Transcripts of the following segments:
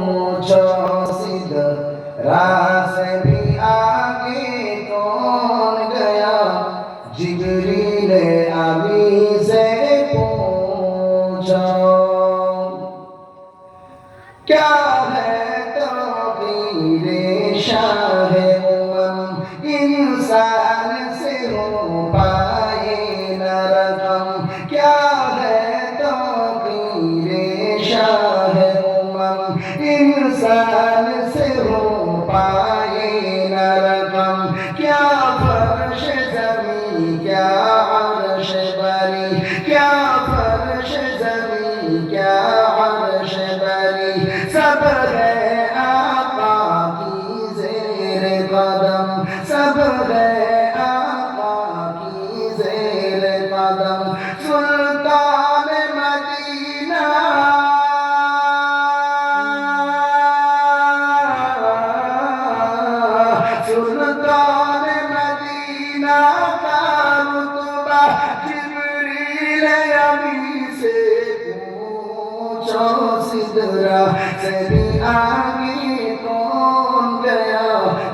पूछो सिदरा से भी आगे कौन गया जिब्रील अमी से पूछो क्या है तौकीरे शाह उमम इंसान से हो पाए न रकम क्या है तौकीरे शाह उमम इंसान से हो पाए न रकम क्या फर्श ज़मी क्या अर्श बरी क्या फर्श ज़मी क्या अर्श बरी सब है आका की ज़ेर कदम सब है आका की ज़ेर कदम सुल्तान मदीना सुल्तान मदीना का रुतबा जिब्रील अमी से पूछो सिदरा से भी आगे कौन गया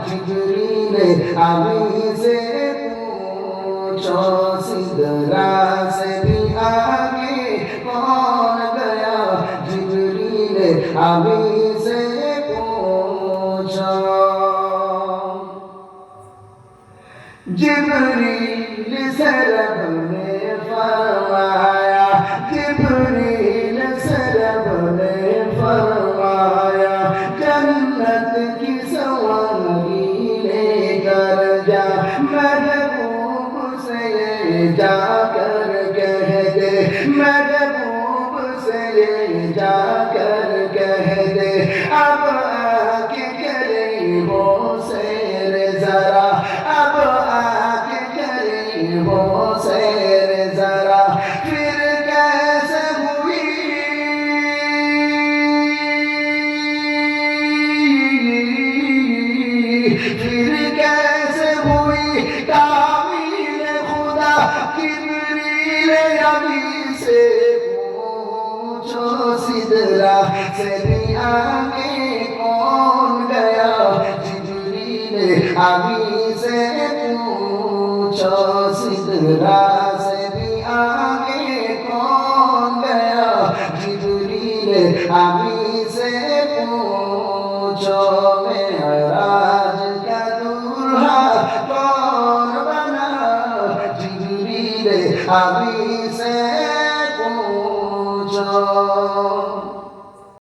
जिब्रील अमी से पूछो सिदरा से भी आगे कौन गया जिब्रील अमी से पूछो जिब्रील से रब ने फरमाया जिब्रील से रब ने फरमाया जन्नत की सवारी लेकर जा महबूब से जाकर कह दे महबूब से जाकर कह दे अब आके करीबों से जरा अब आके करीबों से जरा फिर कैसे हुई फिर कैसे हुई तामील खुदा जिब्रील अमी से पूछो सिदरा से भी आगे कौन गया जिब्रील अमी से पूछो सिदरा से भी आगे कौन गया जिब्रील अमी से पूछो मेराज का दूल्हा कौन बना जिब्रील अमी